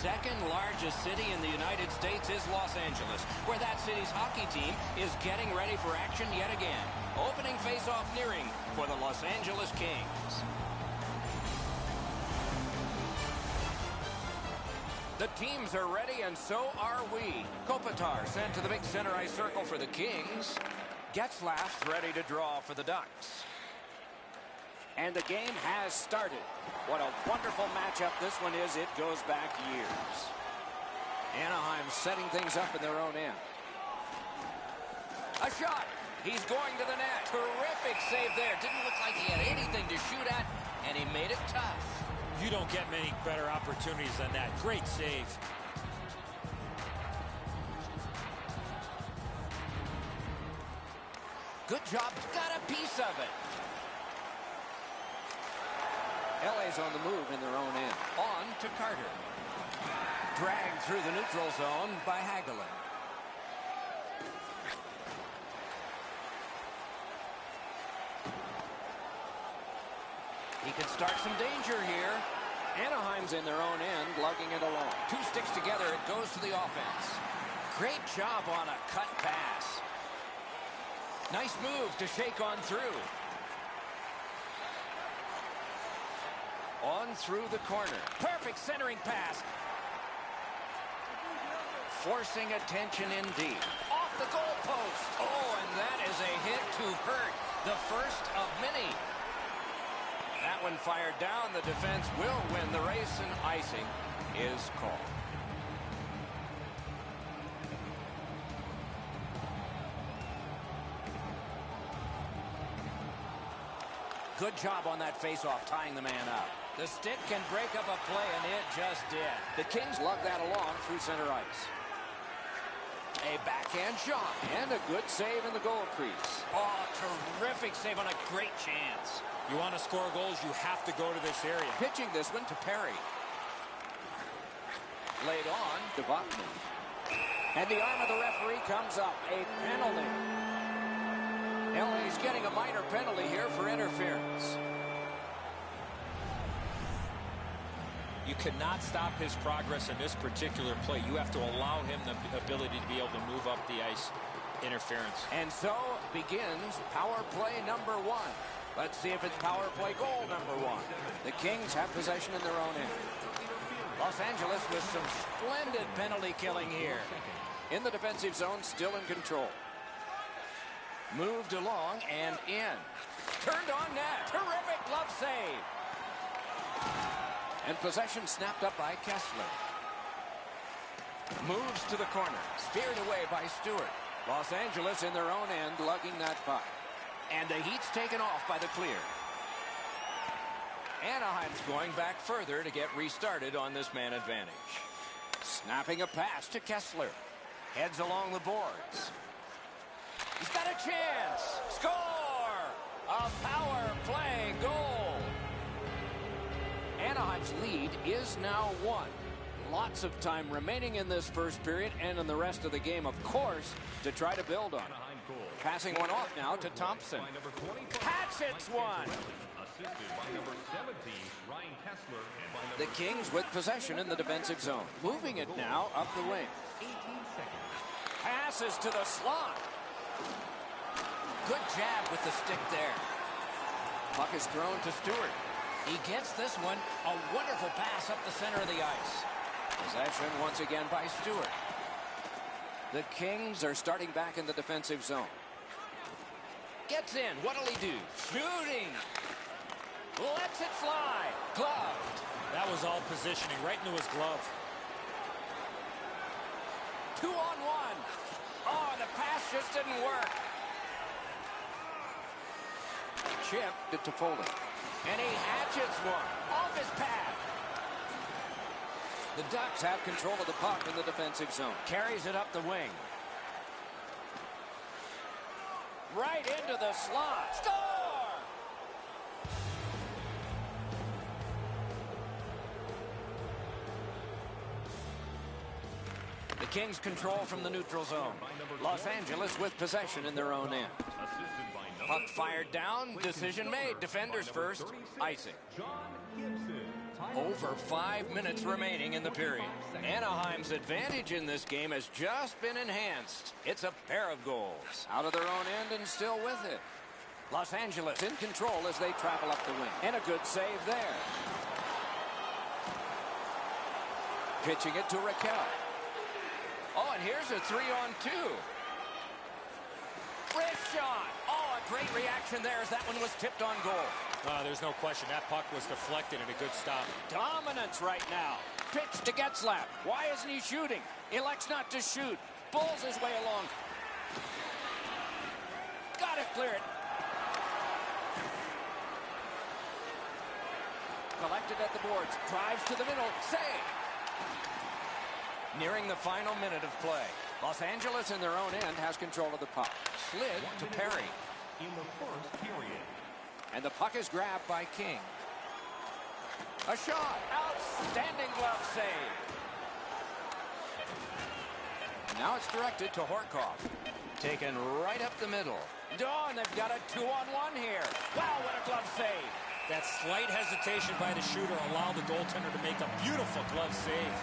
second largest city in the United States is Los Angeles, where that city's hockey team is getting ready for action yet again. Opening face-off nearing for the Los Angeles Kings. The teams are ready, and so are we. Kopitar sent to the big center ice circle for the Kings. Getzlaf's ready to draw for the Ducks. And the game has started. What a wonderful matchup this one is. It goes back years. Anaheim setting things up in their own end. A shot. He's going to the net. Terrific save there. Didn't look like he had anything to shoot at, and he made it tough. You don't get many better opportunities than that. Great save. Good job. Got a piece of it. LA's on the move in their own end. On to Carter. Dragged through the neutral zone by Hagelin. He can start some danger here. Anaheim's in their own end, lugging it along. Two sticks together, it goes to the offense. Great job on a cut pass. Nice move to shake on through. On through the corner. Perfect centering pass. Forcing attention indeed. Off the goalpost. Oh, and that is a hit to hurt. The first of many. That one fired down. The defense will win the race, and icing is called. Good job on that faceoff, tying the man up. The stick can break up a play, and it just did. The Kings lug that along through center ice. A backhand shot. And a good save in the goal crease. Oh, terrific save on a great chance. You want to score goals, you have to go to this area. Pitching this one to Perry. Laid on to Votman. And the arm of the referee comes up. A penalty. LA's getting a minor penalty here for interference. You cannot stop his progress in this particular play. You have to allow him the ability to be able to move up the ice. Interference. And so begins power play number one. Let's see if it's power play goal number one. The Kings have possession in their own end. Los Angeles with some splendid penalty killing here. In the defensive zone, still in control. Moved along and in. Turned on net. Terrific glove save. And possession snapped up by Kessler. Moves to the corner. Speared away by Stewart. Los Angeles in their own end, lugging that puck. And the heat's taken off by the clear. Anaheim's going back further to get restarted on this man advantage. Snapping a pass to Kessler. Heads along the boards. He's got a chance. Score! A power play goal. Anaheim's lead is now 1. Lots of time remaining in this first period and in the rest of the game, of course, to try to build on. Passing one off now to Thompson. Hatchets one. The Kings with possession in the defensive zone. Moving it now up the wing. Passes to the slot. Good jab with the stick there. Puck is thrown to Stewart. He gets this one. A wonderful pass up the center of the ice. Possession once again by Stewart. The Kings are starting back in the defensive zone. Gets in. What'll he do? Shooting. Lets it fly. Gloved. That was all positioning right into his glove. 2-on-1. Oh, the pass just didn't work. Chip to Foley. And he hatchets one off his pad. The Ducks have control of the puck in the defensive zone. Carries it up the wing. Right into the slot. Score! The Kings control from the neutral zone. Los Angeles with possession in their own end. Puck fired down. Decision made. Defenders first. Icing. Over 5 minutes remaining in the period. Anaheim's advantage in this game has just been enhanced. It's a pair of goals. Out of their own end and still with it. Los Angeles in control as they travel up the wing. And a good save there. Pitching it to Raquel. Oh, and here's a 3-on-2. Wrist shot. Oh, a great reaction there as that one was tipped on goal. There's no question. That puck was deflected and a good stop. Dominance right now. Pitch to Getzlaf. Why isn't he shooting? Elects not to shoot. Bulls his way along. Got to clear it. Collected at the boards. Drives to the middle. Save. Nearing the final minute of play. Los Angeles in their own end has control of the puck. Slid to Perry. In the first period. And the puck is grabbed by King. A shot. Outstanding glove save. And now it's directed to Horkoff. Taken right up the middle. Oh, and they've got a 2-on-1 here. Wow, what a glove save. That slight hesitation by the shooter allowed the goaltender to make a beautiful glove save.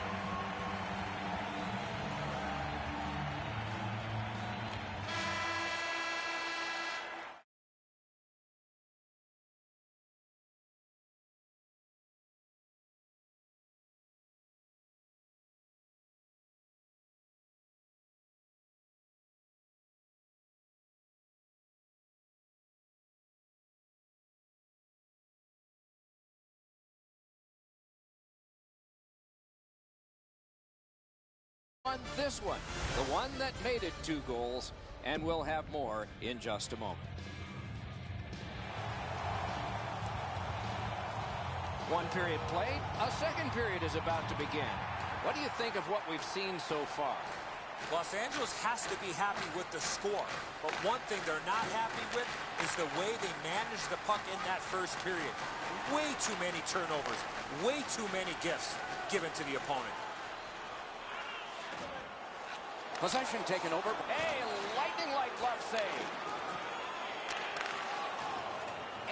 On this one, the one that made it 2 goals, and we'll have more in just a moment. One period played, a second period is about to begin. What do you think of what we've seen so far? Los Angeles has to be happy with the score, but one thing they're not happy with is the way they managed the puck in that first period. Way too many turnovers, way too many gifts given to the opponent. Possession taken over. Hey, lightning-like glove save.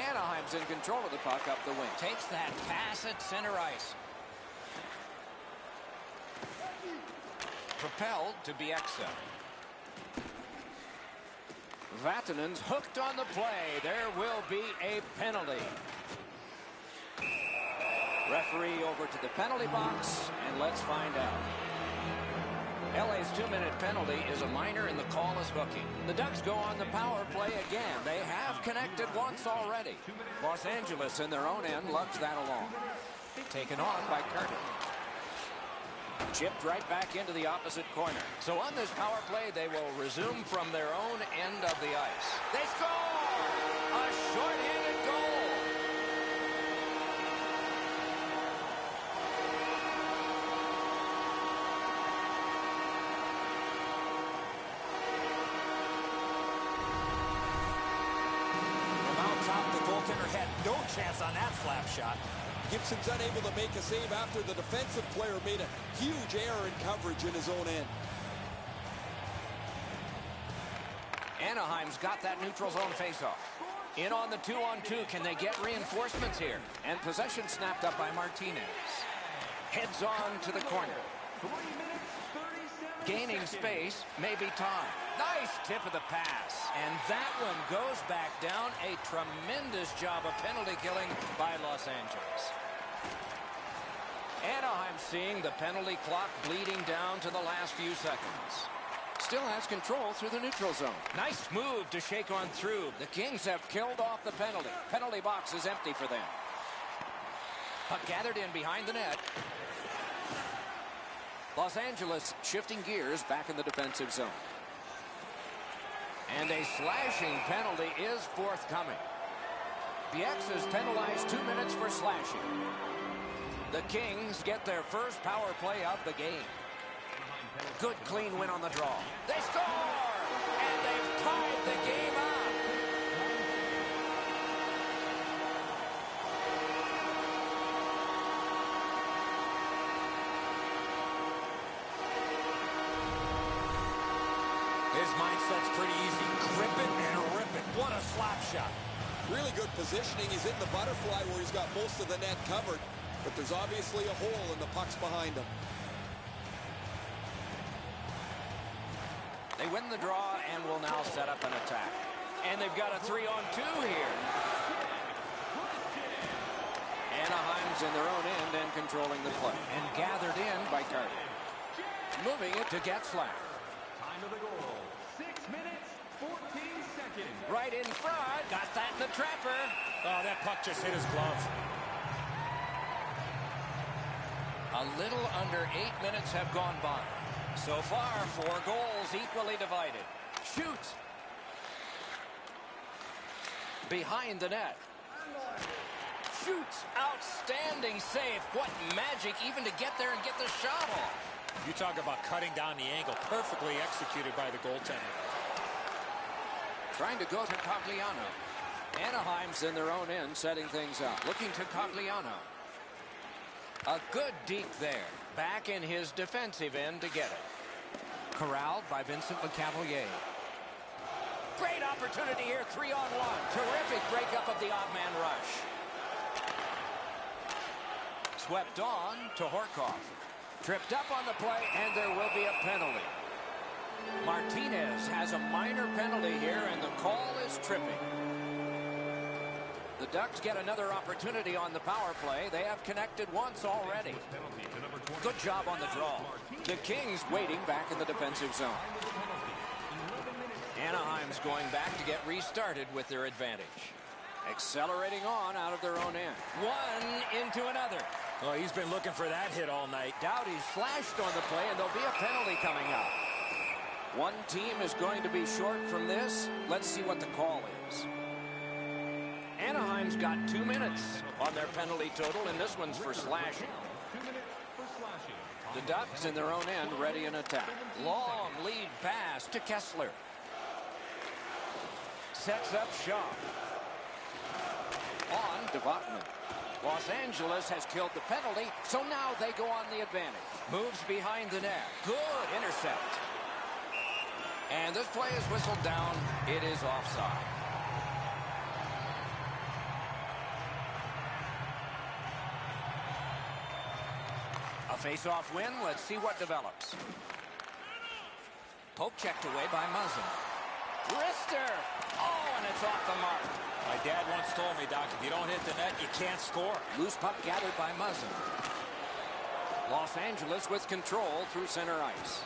Anaheim's in control of the puck up the wing. Takes that pass at center ice. Propelled to Bieksa. Vatanen's hooked on the play. There will be a penalty. Referee over to the penalty box, and let's find out. LA's 2-minute penalty is a minor and the call is hooking. The Ducks go on the power play again. They have connected once already. Los Angeles in their own end lugs that along. Taken on by Carter. Chipped right back into the opposite corner. So on this power play, they will resume from their own end of the ice. They score! A short-handed goal! Had no chance on that slap shot. Gibson's unable to make a save after the defensive player made a huge error in coverage in his own end. Anaheim's got that neutral zone faceoff. In on the 2-on-2. Can they get reinforcements here? And possession snapped up by Martinez. Heads on to the corner. Gaining space, maybe time. Nice tip of the pass. And that one goes back down. A tremendous job of penalty killing by Los Angeles. Anaheim seeing the penalty clock bleeding down to the last few seconds. Still has control through the neutral zone. Nice move to shake on through. The Kings have killed off the penalty. Penalty box is empty for them. Puck gathered in behind the net. Los Angeles shifting gears back in the defensive zone. And a slashing penalty is forthcoming. Bieksa's penalized 2 minutes for slashing. The Kings get their first power play of the game. Good clean win on the draw. They score! And they've tied the game up. His mindset's pretty easy. Grip it and rip it. What a slap shot. Really good positioning. He's in the butterfly where he's got most of the net covered. but there's obviously a hole in the pucks behind them. They win the draw and will now set up an attack. And they've got a 3-on-2 here. Anaheim's in their own end and controlling the play. And gathered in by Carter. Moving it to Getzlaf. Time of the goal, 6 minutes, 14 seconds. Right in front. Got that in the trapper. Oh, that puck just hit his glove. A little under 8 minutes have gone by. So far, 4 goals equally divided. Shoots. Behind the net. Shoots. Outstanding save. What magic even to get there and get the shot off. You talk about cutting down the angle. Perfectly executed by the goaltender. Trying to go to Cogliano. Anaheim's in their own end, setting things up. Looking to Cogliano. A good deke there. Back in his defensive end to get it. Corralled by Vincent Lecavalier. Great opportunity here, 3-on-1. Terrific breakup of the odd man rush. Swept on to Horkoff. Tripped up on the play, and there will be a penalty. Martinez has a minor penalty here, and the call is tripping. The Ducks get another opportunity on the power play. They have connected once already. Good job on the draw. The Kings waiting back in the defensive zone. Anaheim's going back to get restarted with their advantage. Accelerating on out of their own end. One into another. Oh, he's been looking for that hit all night. Doughty's slashed on the play, and there'll be a penalty coming up. One team is going to be short from this. Let's see what the call is. Anaheim's got 2 minutes on their penalty total, and this one's for slashing. 2 minutes for slashing. The Ducks in their own end, ready in attack. Long lead pass to Kessler. Sets up Shaw. On to Votman. Los Angeles has killed the penalty, so now they go on the advantage. Moves behind the net. Good intercept. And this play is whistled down. It is offside. A face-off win. Let's see what develops. Poke checked away by Muzzin. Wrister. Oh, and it's off the mark. My dad once told me, Doc, if you don't hit the net, you can't score. Loose puck gathered by Muzzin. Los Angeles with control through center ice.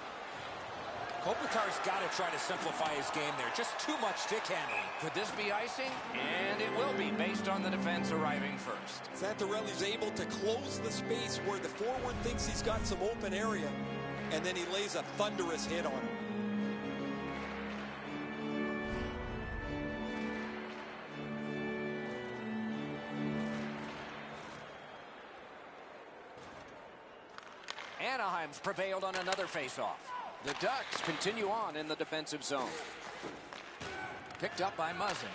Kopitar's got to try to simplify his game there. Just too much stick handling. Could this be icing? And it will be based on the defense arriving first. Santorelli's able to close the space where the forward thinks he's got some open area, and then he lays a thunderous hit on him. Anaheim's prevailed on another faceoff. The Ducks continue on in the defensive zone. Picked up by Muzzin.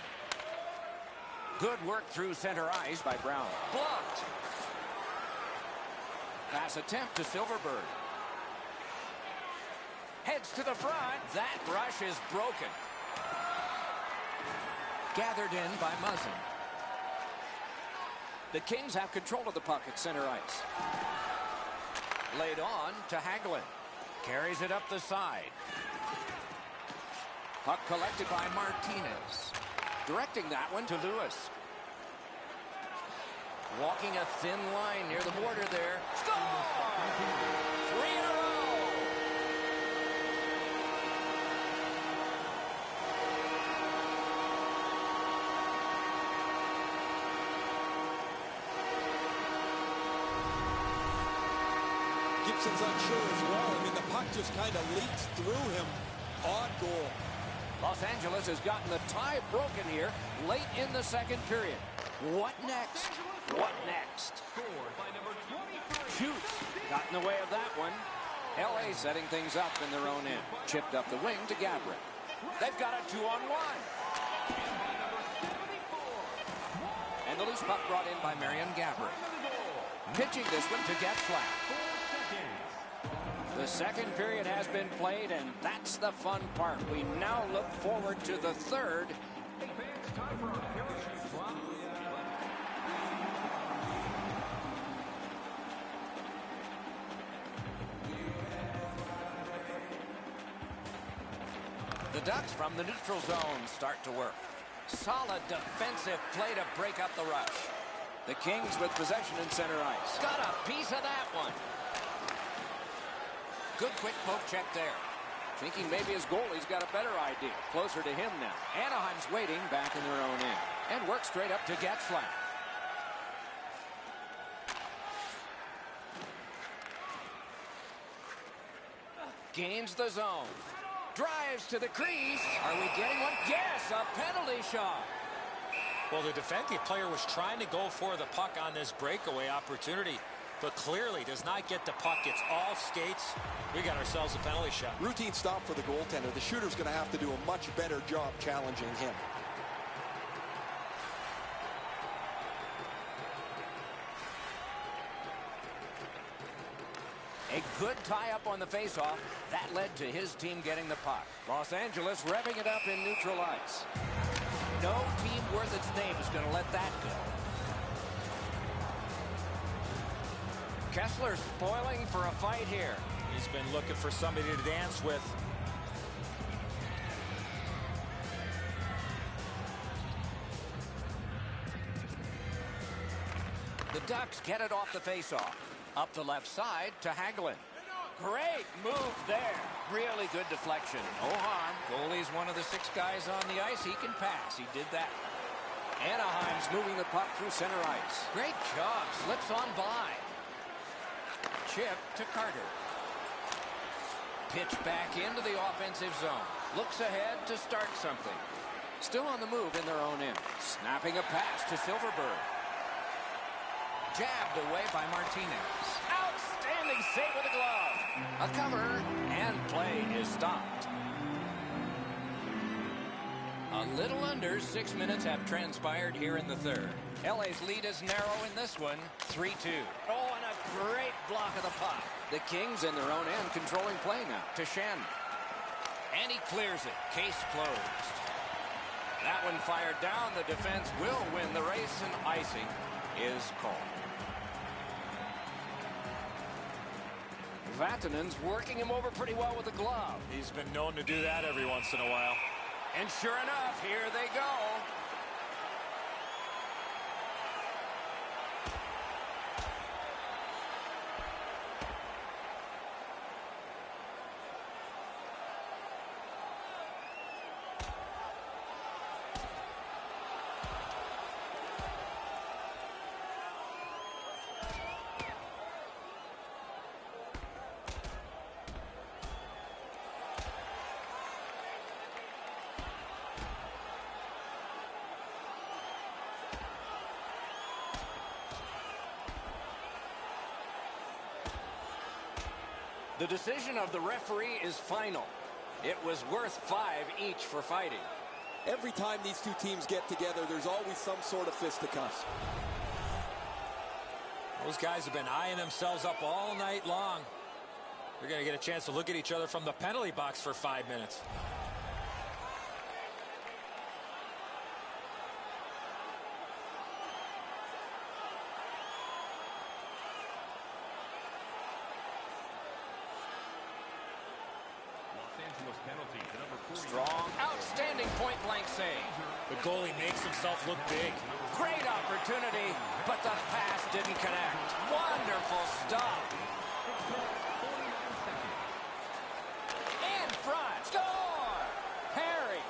Good work through center ice by Brown. Blocked. Pass attempt to Silverberg. Heads to the front. That rush is broken. Gathered in by Muzzin. The Kings have control of the puck at center ice. Laid on to Hagelin. Carries it up the side. Puck collected by Martinez. Directing that one to Lewis. Walking a thin line near the border there. Score! 3 in a row! Gibson's unsure as well. I mean, the puck just kind of leaks through him. Odd goal. Los Angeles has gotten the tie broken here late in the second period. What next? What next? Scored by number 23. Shoots. Got in the way of that one. LA setting things up in their own end. Chipped up the wing to Gabrick. They've got a 2-on-1. And the loose puck brought in by Marion Gabrick. Pitching this one to Getzlaf. The second period has been played, and that's the fun part. We now look forward to the third. Ducks from the neutral zone start to work. Solid defensive play to break up the rush. The Kings with possession in center ice. Got a piece of that one. Good quick poke check there. Thinking maybe his goalie's got a better idea. Closer to him now. Anaheim's waiting back in their own end. And works straight up to Getzlaf. Gains the zone. Drives to the crease. Are we getting one? Yes, a penalty shot. Well, the defensive player was trying to go for the puck on this breakaway opportunity, but clearly does not get the puck. It's all skates. We got ourselves a penalty shot. Routine stop for the goaltender. The shooter's going to have to do a much better job challenging him. A good tie-up on the face-off. That led to his team getting the puck. Los Angeles revving it up in neutral ice. No team worth its name is going to let that go. Kessler spoiling for a fight here. He's been looking for somebody to dance with. The Ducks get it off the face-off. Up the left side to Hagelin. Great move there. Really good deflection. No harm. Goalie's one of the 6 guys on the ice. He can pass. He did that. Anaheim's moving the puck through center ice. Great job. Slips on by. Chip to Carter. Pitch back into the offensive zone. Looks ahead to start something. Still on the move in their own end. Snapping a pass to Silverberg. Jabbed away by Martinez. Outstanding save with a glove. A cover, and play is stopped. A little under 6 minutes have transpired here in the third. LA's lead is narrow in this one, 3-2. Oh, and a great block of the puck. The Kings in their own end controlling play now to Shen. And he clears it. Case closed. That one fired down. The defense will win the race, and icing is called. Vatanen's working him over pretty well with the glove. He's been known to do that every once in a while. And sure enough, here they go. The decision of the referee is final. It was worth 5 each for fighting. Every time these two teams get together, there's always some sort of fisticuffs. Those guys have been eyeing themselves up all night long. They're going to get a chance to look at each other from the penalty box for 5 minutes. Strong, outstanding point-blank save. The goalie makes himself look big. Great opportunity, but the pass didn't connect. Wonderful stop. In front. Score! Perry.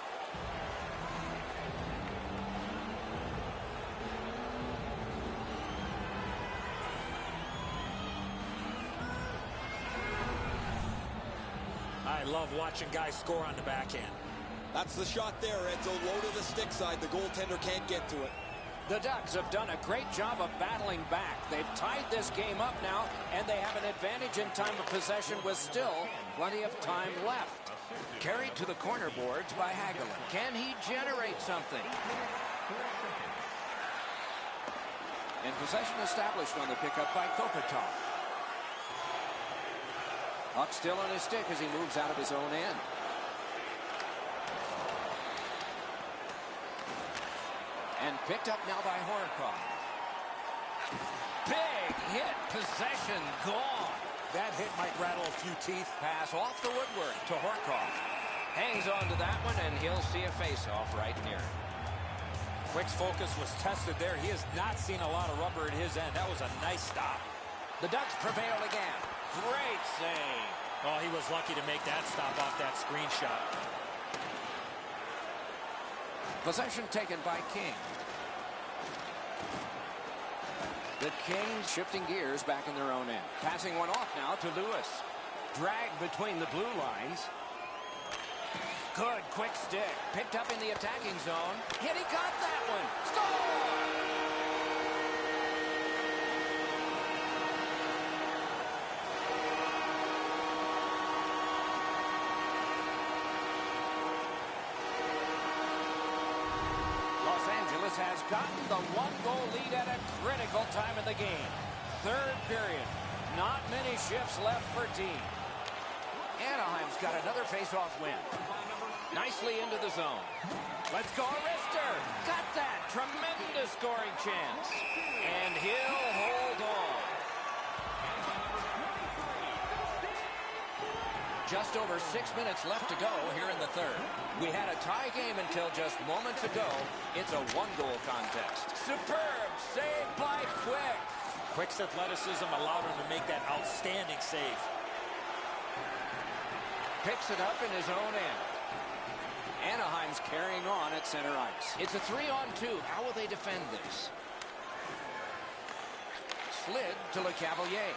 I love watching guys score on the backhand. That's the shot there, Edzo. Low to the stick side. The goaltender can't get to it. The Ducks have done a great job of battling back. They've tied this game up now, and they have an advantage in time of possession with still plenty of time left. Carried to the corner boards by Hagelin. Can he generate something? And possession established on the pickup by Kopitar. Puck still on his stick as he moves out of his own end. And picked up now by Horikoff. Big hit, possession gone. That hit might rattle a few teeth. Pass off the woodwork to Horikoff. Hangs on to that one, and he'll see a face-off right near it. Quick's focus was tested there. He has not seen a lot of rubber at his end. That was a nice stop. The Ducks prevail again. Great save. Oh, he was lucky to make that stop off that screen shot. Possession taken by King. The Kings shifting gears back in their own end. Passing one off now to Lewis. Dragged between the blue lines. Good quick stick. Picked up in the attacking zone. He got that one. Score! Los Angeles has gotten the one-goal lead at a critical time in the game. Third period. Not many shifts left per team. Anaheim's got another face-off win. Nicely into the zone. Let's go, Arister. Got that. Tremendous scoring chance. And he'll hold on. Just over 6 minutes left to go here in the third. We had a tie game until just moments ago. It's a one-goal contest. Superb save by Quick. Quick's athleticism allowed him to make that outstanding save. Picks it up in his own end. Anaheim's carrying on at center ice. It's a 3-on-2. How will they defend this? Slid to LeCavalier.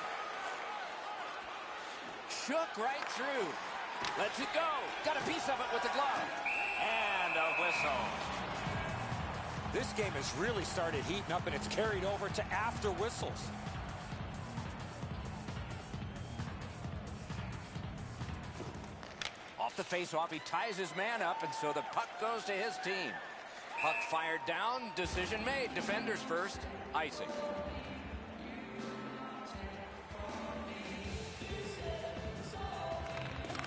Shook right through. Lets it go. Got a piece of it with the glove. And a whistle. This game has really started heating up, and it's carried over to after whistles. Off the face-off, he ties his man up, and so the puck goes to his team. Puck fired down, decision made. Defenders first, icing.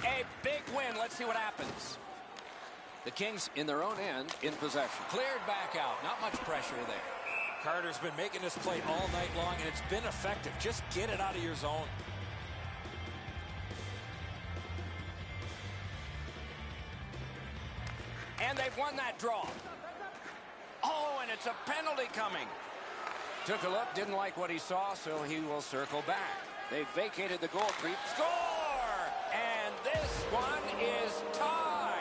A big win. Let's see what happens. The Kings in their own end in possession. Cleared back out. Not much pressure there. Carter's been making this play all night long, and it's been effective. Just get it out of your zone. And they've won that draw. Oh, and it's a penalty coming. Took a look, didn't like what he saw, so he will circle back. They vacated the goal creep. Score! And this one is tied.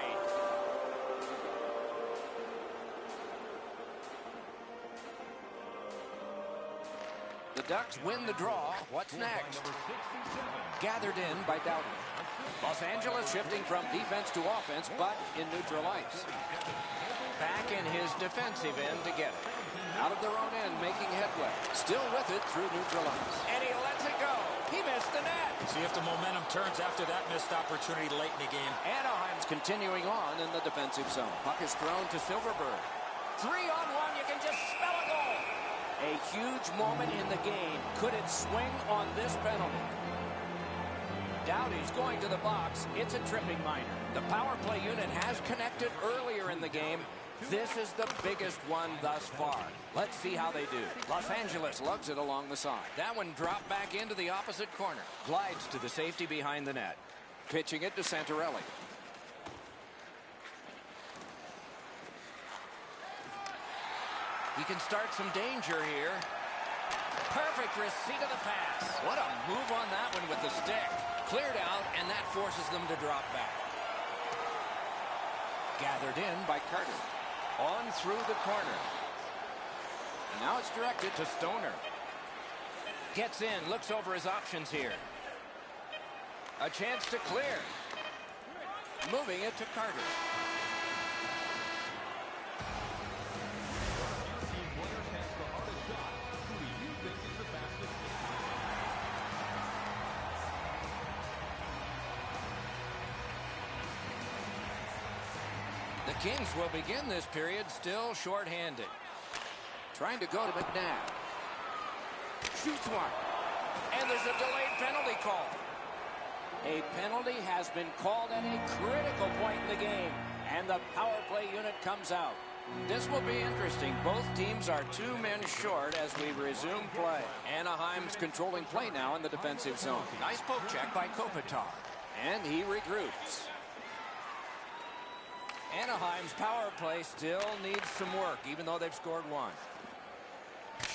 The Ducks win the draw. What's next? Gathered in by Dowden. Los Angeles shifting from defense to offense, but in neutral ice. Back in his defensive end to get it. Out of their own end, making headway. Still with it through neutral ice. And he lets it go. He missed the net. See if the momentum turns after that missed opportunity late in the game. Anaheim's continuing on in the defensive zone. Puck is thrown to Silverberg. 3-on-1, you can just smell a goal. A huge moment in the game. Could it swing on this penalty? Doughty's going to the box. It's a tripping minor. The power play unit has connected earlier in the game. This is the biggest one thus far. Let's see how they do. Los Angeles lugs it along the side. That one dropped back into the opposite corner. Glides to the safety behind the net. Pitching it to Santorelli. He can start some danger here. Perfect receipt of the pass. What a move on that one with the stick. Cleared out, and that forces them to drop back. Gathered in by Carter. On through the corner. And now it's directed to Stoner. Gets in, looks over his options here. A chance to clear. Moving it to Carter. The Kings will begin this period still shorthanded. Trying to go to McNabb. Shoots one. And there's a delayed penalty call. A penalty has been called at a critical point in the game. And the power play unit comes out. This will be interesting. Both teams are 2 men short as we resume play. Anaheim's controlling play now in the defensive zone. Nice poke check by Kopitar. And he regroups. Anaheim's power play still needs some work, even though they've scored one.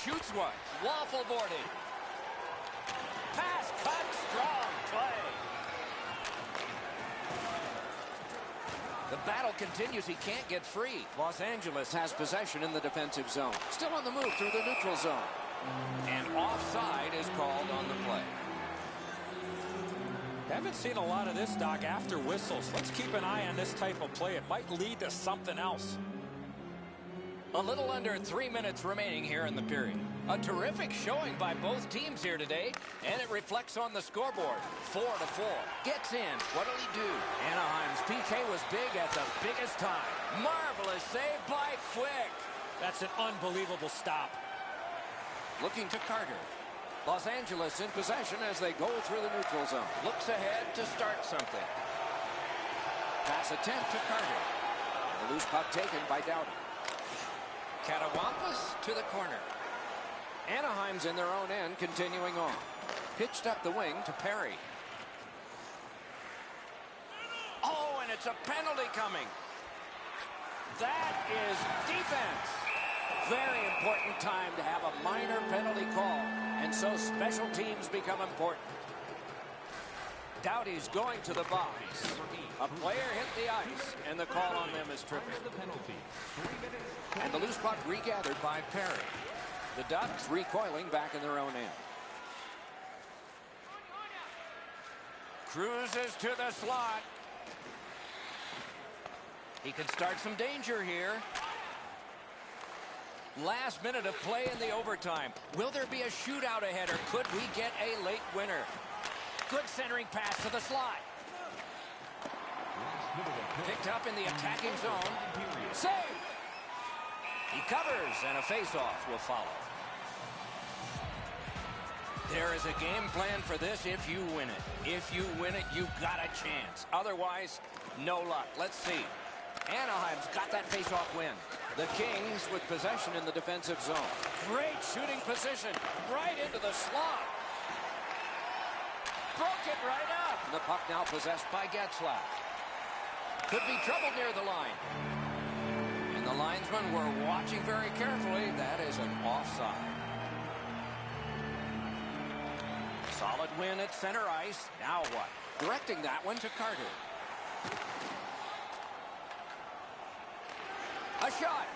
Shoots one. Waffle boarding. Pass cut. Strong play. The battle continues. He can't get free. Los Angeles has possession in the defensive zone. Still on the move through the neutral zone. And offside is called on the play. Haven't seen a lot of this, Doc, after whistles. Let's keep an eye on this type of play. It might lead to something else. A little under 3 minutes remaining here in the period. A terrific showing by both teams here today, and it reflects on the scoreboard. 4-4. Gets in. What'll he do? Anaheim's PK was big at the biggest time. Marvelous save by Quick. That's an unbelievable stop. Looking to Carter. Los Angeles in possession as they go through the neutral zone. Looks ahead to start something. Pass attempt to Carter. The loose puck taken by Doughty. Catawampus to the corner. Anaheim's in their own end, continuing on. Pitched up the wing to Perry. Oh, and it's a penalty coming. That is defense. Very important time to have a minor penalty call, and so special teams become important. Doughty's going to the box. A player hit the ice, and the call on them is tripping. And the loose puck regathered by Perry. The Ducks recoiling back in their own end. Cruises to the slot. He can start some danger here. Last minute of play in the overtime. Will there be a shootout ahead, or could we get a late winner? Good centering pass to the slot. Picked up in the attacking zone. Save! He covers, and a face-off will follow. There is a game plan for this if you win it. If you win it, you've got a chance. Otherwise, no luck. Let's see. Anaheim's got that face-off win. The Kings with possession in the defensive zone. Great shooting position. Right into the slot. Broke it right up. The puck now possessed by Getzlaf. Could be trouble near the line. And the linesmen were watching very carefully. That is an offside. Solid win at center ice. Now what? Directing that one to Carter. A shot.